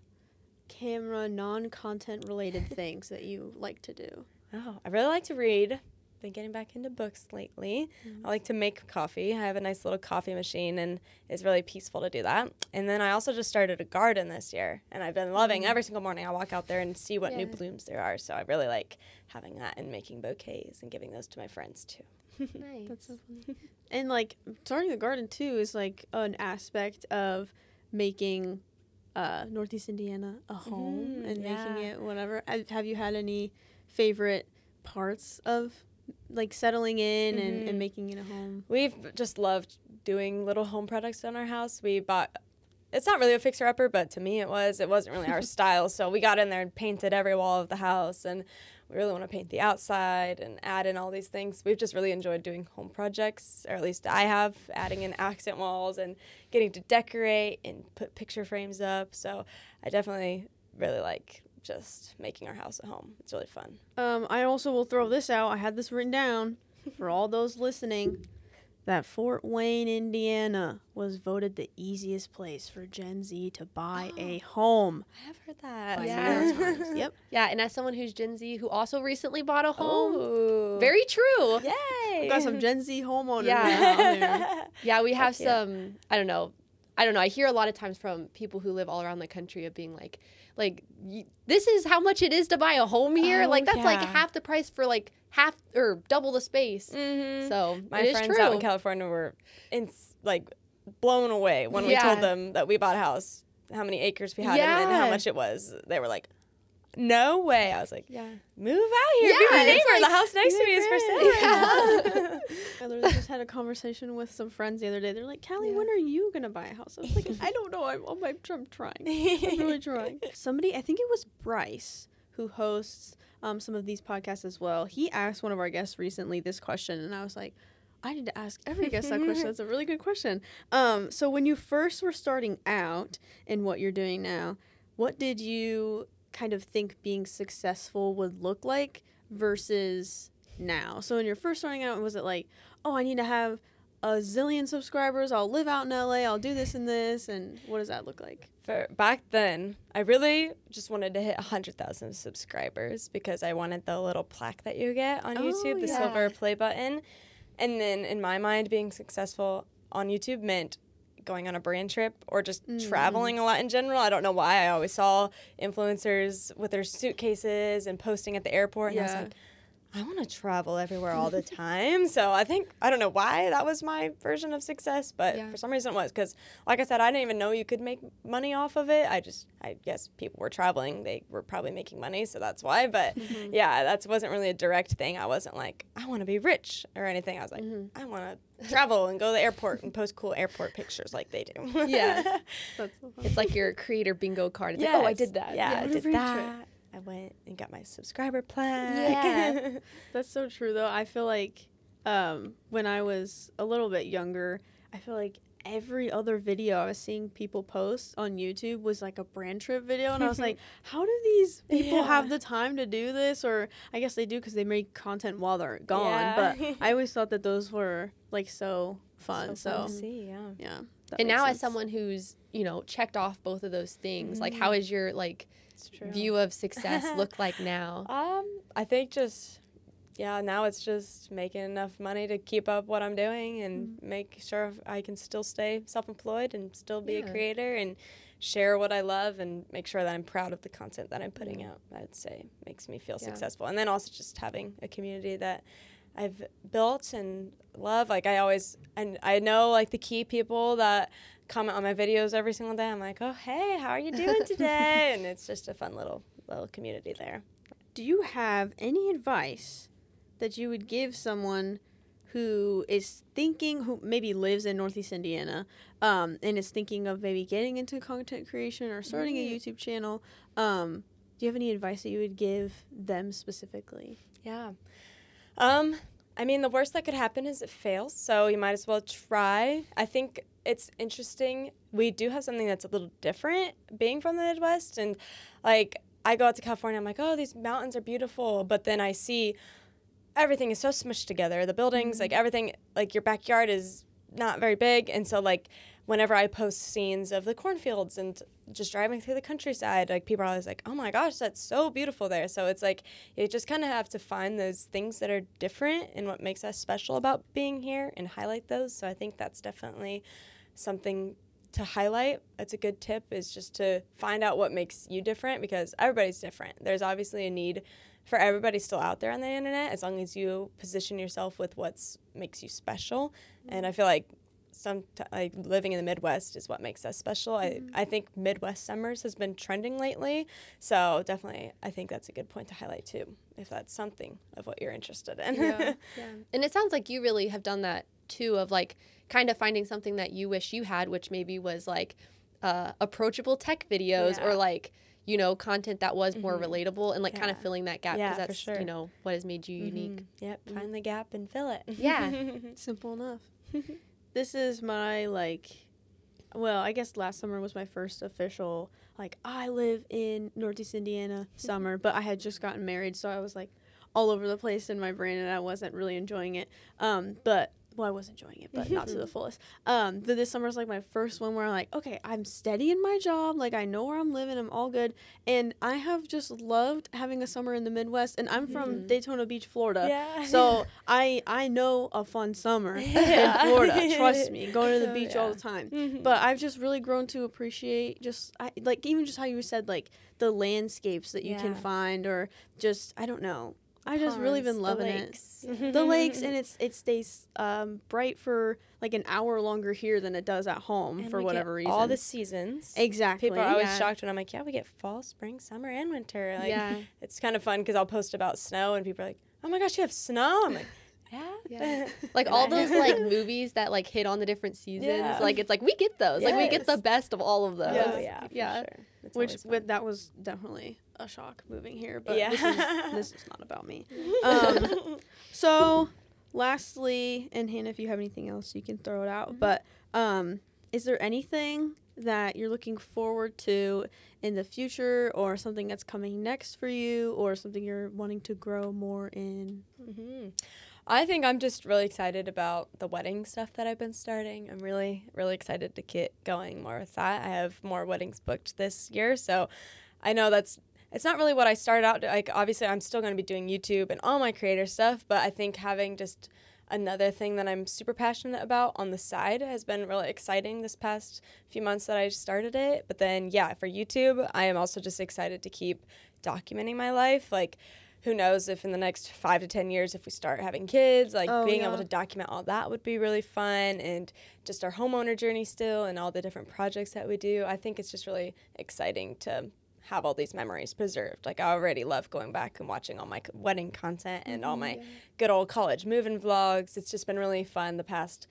non-content related things that you like to do? Oh, I really like to read. Been getting back into books lately. I like to make coffee. I have a nice little coffee machine, and it's really peaceful to do that. And then I also just started a garden this year, and I've been loving every single morning. I walk out there and see what new blooms there are. So I really like having that and making bouquets and giving those to my friends too. Nice. That's so funny. And like starting a garden too is like an aspect of making Northeast Indiana a home and making it whatever. Have you had any favorite parts of like settling in and making it a home? We've just loved doing little home projects in our house. We bought, it's not really a fixer-upper, but to me it wasn't really our style. So we got in there and painted every wall of the house, and we really want to paint the outside and add in all these things. We've just really enjoyed doing home projects, or at least I have, adding in accent walls and getting to decorate and put picture frames up. So I definitely really like just making our house a home. It's really fun. I also will throw this out. I had this written down for all those listening, that Fort Wayne, Indiana was voted the easiest place for Gen Z to buy a home. I have heard that. Yeah. Yep. Yeah, and as someone who's Gen Z who also recently bought a home, very true. Yay. We've got some Gen Z homeowners Yeah. now here. Yeah, we have some, I don't know. I hear a lot of times from people who live all around the country of being like, this is how much it is to buy a home here. Oh, like, that's like half the price for like half or double the space. Mm-hmm. So my friends out in California were blown away when we told them that we bought a house, how many acres we had and how much it was. They were like, no way. I was like, move out here. Be my neighbor. The house next to me is for sale. I literally just had a conversation with some friends the other day. They're like, Callie, when are you going to buy a house? I was like, I don't know. I'm trying. I'm really trying. Somebody, I think it was Bryce, who hosts some of these podcasts as well. He asked one of our guests recently this question, and I was like, I need to ask every guest that question. That's a really good question. So when you first were starting out in what you're doing now, what did you kind of think being successful would look like versus now? So when you're first starting out, was it like, oh, I need to have a zillion subscribers, I'll live out in LA, I'll do this and this, and what does that look like? For back then, I really just wanted to hit 100,000 subscribers because I wanted the little plaque that you get on YouTube, the silver play button. And then in my mind, being successful on YouTube meant going on a brand trip or just traveling a lot in general. I don't know why. I always saw influencers with their suitcases and posting at the airport. And I was like, I want to travel everywhere all the time. So I don't know why that was my version of success, but for some reason it was. Because like I said, I didn't even know you could make money off of it. I guess people were traveling. They were probably making money, so that's why. But that wasn't really a direct thing. I wasn't like, I want to be rich or anything. I was like, I want to travel and go to the airport and post cool airport pictures like they do. Yeah. That's so funny. It's like your creator bingo card. It's like, oh, I did that. Yeah, I did that. I went and got my subscriber plaque. Yeah. That's so true, though. I feel like when I was a little bit younger, I feel like every other video I was seeing people post on YouTube was like a brand trip video. And I was like, how do these people have the time to do this? Or I guess they do because they make content while they're gone. But I always thought that those were like so fun. So fun to see, yeah. And now as someone who's, checked off both of those things, like how is your view of success look like now? I think now it's just making enough money to keep up what I'm doing and make sure I can still stay self-employed and still be a creator and share what I love and make sure that I'm proud of the content that I'm putting out. I'd say makes me feel successful. And then also just having a community that I've built and love. Like I know like the key people that comment on my videos every single day. I'm like, oh, hey, how are you doing today? And it's just a fun little community there. Do you have any advice that you would give someone who maybe lives in Northeast Indiana, and is thinking of maybe getting into content creation or starting a YouTube channel, do you have any advice that you would give them specifically? Yeah. I mean, the worst that could happen is it fails, so you might as well try. I think it's interesting. We do have something that's a little different being from the Midwest, and like I go out to California, I'm like, oh, these mountains are beautiful, but then I see everything is so smushed together. The buildings, like everything, like your backyard is not very big, and so like whenever I post scenes of the cornfields and just driving through the countryside, like people are always like, oh my gosh, that's so beautiful there. So it's like you just kind of have to find those things that are different and what makes us special about being here and highlight those. So I think that's definitely something to highlight. That's a good tip, is just to find out what makes you different, because everybody's different. There's obviously a need for everybody still out there on the internet, as long as you position yourself with what makes you special. And I feel like like living in the Midwest is what makes us special. I think Midwest summers has been trending lately, so definitely I think that's a good point to highlight too, if that's something of what you're interested in. Yeah. And it sounds like you really have done that too, of like kind of finding something that you wish you had, which maybe was like approachable tech videos or like, you know, content that was more relatable, and like kind of filling that gap, because that's, you know, what has made you unique. Yep, find the gap and fill it. Yeah. Simple enough. This is my, I guess last summer was my first official, I live in Northeast Indiana summer, but I had just gotten married, so I was, all over the place in my brain, and I wasn't really enjoying it. I was enjoying it, but not to the fullest. But this summer was, my first one where I'm like, okay, I'm steady in my job. I know where I'm living. I'm all good. And I have just loved having a summer in the Midwest. And I'm from Daytona Beach, Florida. Yeah. So I know a fun summer in Florida. Trust me. Going to the beach all the time. But I've just really grown to appreciate even just how you said, the landscapes that you can find, or just, I don't know. I've just really been loving it. The lakes, and it stays bright for an hour longer here than it does at home, and for whatever reason. All the seasons. Exactly. People are always shocked when I'm like, we get fall, spring, summer, and winter. It's kind of fun because I'll post about snow, and people are like, oh my gosh, you have snow? I'm like, yeah. All those movies that hit on the different seasons. It's we get those. Yes. We get the best of all of those. Yeah. For sure. That was definitely a shock moving here, but this is not about me. So lastly, and Hannah, if you have anything else, you can throw it out. But is there anything that you're looking forward to in the future, or something that's coming next for you, or something you're wanting to grow more in? I think I'm just really excited about the wedding stuff that I've been starting. I'm really, really excited to get going more with that. I have more weddings booked this year, so I know it's not really what I started out, obviously I'm still going to be doing YouTube and all my creator stuff, but I think having just another thing that I'm super passionate about on the side has been really exciting this past few months that I started it. But then, for YouTube, I am also just excited to keep documenting my life. Who knows if in the next 5 to 10 years, if we start having kids, being able to document all that would be really fun, and just our homeowner journey still, and all the different projects that we do. I think it's just really exciting to have all these memories preserved. I already love going back and watching all my wedding content and all my good old college moving vlogs. It's just been really fun the past,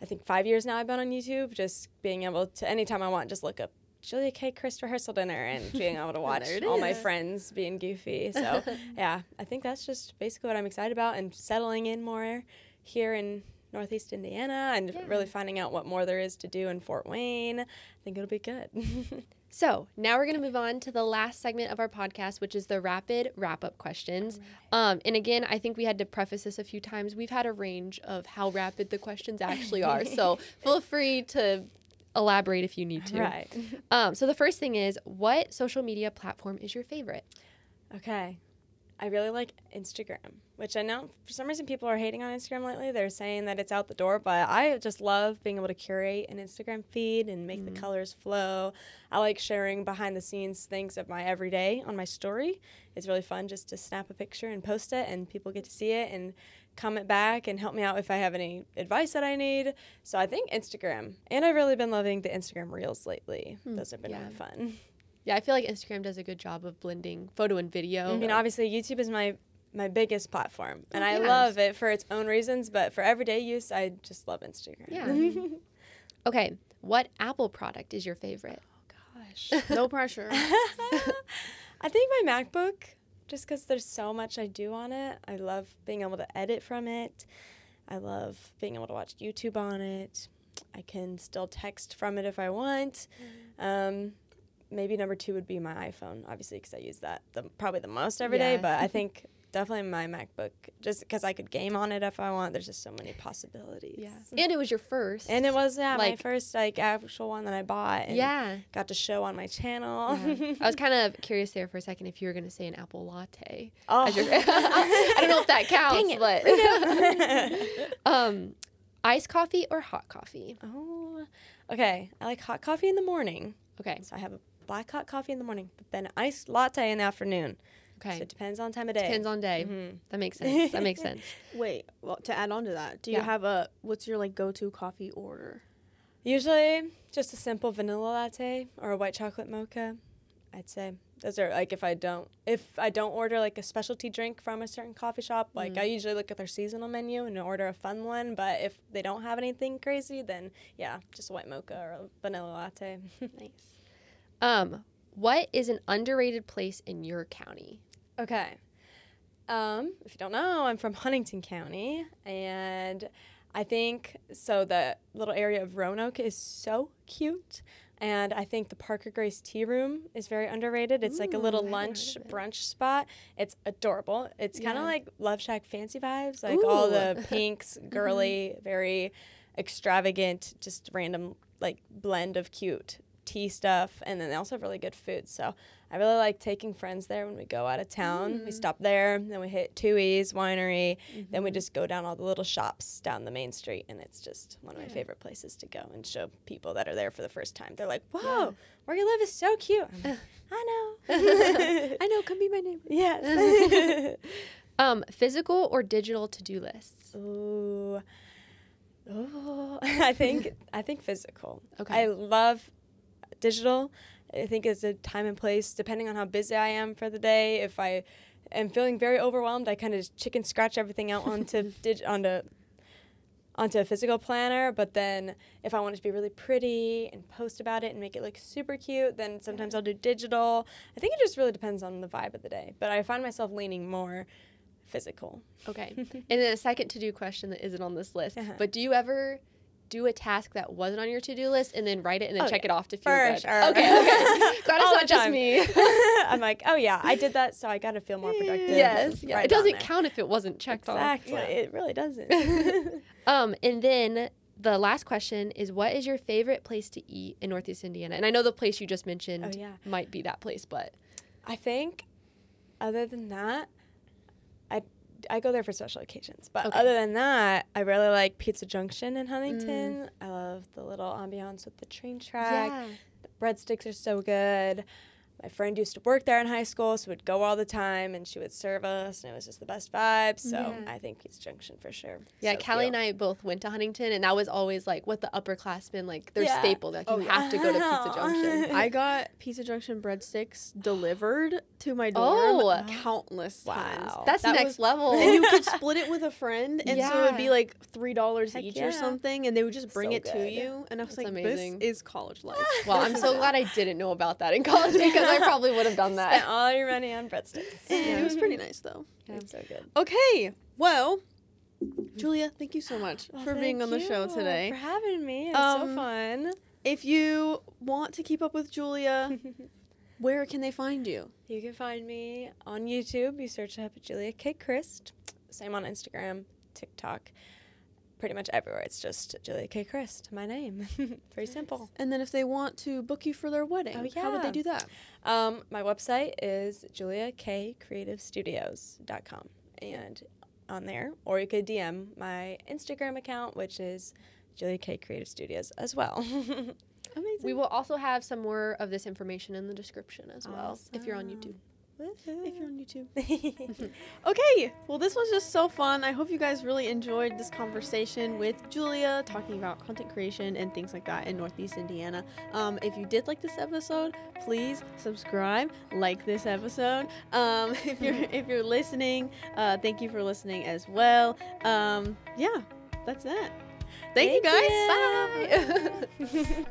I think 5 years now I've been on YouTube, just being able to, anytime I want, just look up Julia Crist rehearsal dinner and being able to watch all my friends being goofy. So, I think that's just basically what I'm excited about, and settling in more here in Northeast Indiana, and really finding out what more there is to do in Fort Wayne. I think it'll be good. So now we're going to move on to the last segment of our podcast, which is the rapid wrap-up questions. And again, I think we had to preface this a few times. We've had a range of how rapid the questions actually are, so feel free to elaborate if you need to. Right. So the first thing is, what social media platform is your favorite? Okay. I really like Instagram, which I know for some reason people are hating on Instagram lately. They're saying that it's out the door, but I just love being able to curate an Instagram feed and make the colors flow. I like sharing behind the scenes things of my everyday on my story. It's really fun just to snap a picture and post it, and people get to see it and comment back and help me out if I have any advice that I need. So I think Instagram. And I've really been loving the Instagram Reels lately. Those have been really fun. Yeah, I feel like Instagram does a good job of blending photo and video. I mean, obviously YouTube is my my biggest platform. And I yes. love it for its own reasons, but for everyday use, I just love Instagram. Yeah. Okay, what Apple product is your favorite? Gosh. No pressure. I think my MacBook, just because there's so much I do on it. I love being able to edit from it. I love being able to watch YouTube on it. I can still text from it if I want. Maybe number 2 would be my iPhone, obviously, because I use that probably the most every day. But I think definitely my MacBook, just because I could game on it if I want. There's just so many possibilities. Yeah. And it was your first. And it was, my first, actual one that I bought. And got to show on my channel. Yeah. I was kind of curious there for a second if you were going to say an apple latte. Oh. I don't know if that counts, but. Iced coffee or hot coffee? Oh, okay. I like hot coffee in the morning. Okay. So I have a black hot coffee in the morning, but then iced latte in the afternoon. Okay. So it depends on time of day. Depends on day. Mm-hmm. That makes sense. Wait, well, to add on to that, do you have what's your go-to coffee order? Usually just a simple vanilla latte or a white chocolate mocha, I'd say. Those are if I don't order a specialty drink from a certain coffee shop, I usually look at their seasonal menu and order a fun one. But if they don't have anything crazy, then just a white mocha or a vanilla latte. Nice. What is an underrated place in your county? Okay. If you don't know, I'm from Huntington County, and I think the little area of Roanoke is so cute. And I think the Parker Grace Tea Room is very underrated. It's a little lunch brunch spot. It's adorable. It's kind of like Love Shack fancy vibes, all the pinks, girly, very extravagant, just random blend of cute tea stuff. And then they also have really good food. So I really like taking friends there when we go out of town. We stop there, then we hit Tui's Winery, then we just go down all the little shops down the main street, and it's just one of my favorite places to go and show people that are there for the first time. They're like, whoa, where you live is so cute. I'm like, I know. I know, come be my neighbor. Yes. Physical or digital to-do lists? Ooh, I think physical. Okay. I love digital. I think it's a time and place, depending on how busy I am for the day. If I am feeling very overwhelmed, I kind of chicken scratch everything out onto a physical planner. But then if I want it to be really pretty and post about it and make it look super cute, then sometimes I'll do digital. I think it just really depends on the vibe of the day. But I find myself leaning more physical. Okay. And then a second to-do question that isn't on this list. But do you ever do a task that wasn't on your to-do list and then write it and then check it off to feel good? Sure. Okay. Glad it's not just me. I'm like, oh yeah, I did that, so I got to feel more productive. Yes. Yeah. It doesn't count if it wasn't checked off. Exactly. It really doesn't. And then the last question is, what is your favorite place to eat in Northeast Indiana? And I know the place you just mentioned might be that place, but I think other than that, I go there for special occasions. But other than that, I really like Pizza Junction in Huntington. I love the little ambiance with the train track. Yeah. The breadsticks are so good. My friend used to work there in high school, so we'd go all the time, and she would serve us, and it was just the best vibe. So I think Pizza Junction for sure. Yeah, so Callie and I both went to Huntington, and that was always what the upperclassmen, their staple. You have to go to Pizza Junction. I got Pizza Junction breadsticks delivered to my dorm countless times. That's next level. And you could split it with a friend, and so it would be $3 each or something, and they would just bring it to you. And I was amazing. This is college life. Well, I'm so glad I didn't know about that in college, because I probably would have done that. Spent all your money on breadsticks. It was pretty nice, though. It's so good. Okay, well, Julia, thank you so much for being on the show today. For having me. It was so fun. If you want to keep up with Julia, where can they find you? You can find me on YouTube. You search up Julia Crist. Same on Instagram, TikTok. Pretty much everywhere. It's just Julia Crist, my name. Very simple. And then if they want to book you for their wedding, how would they do that? My website is juliakcreativestudios.com. And on there, or you could DM my Instagram account, which is Julia K Creative Studios as well. Amazing. We will also have some more of this information in the description as well, if you're on YouTube. if you're on YouTube. Okay, well, this was just so fun. I hope you guys really enjoyed this conversation with Julia, talking about content creation and things like that in Northeast Indiana. If you did like this episode, please subscribe, like this episode. If you're listening, thank you for listening as well. Yeah, that's that. Thank you guys. Bye.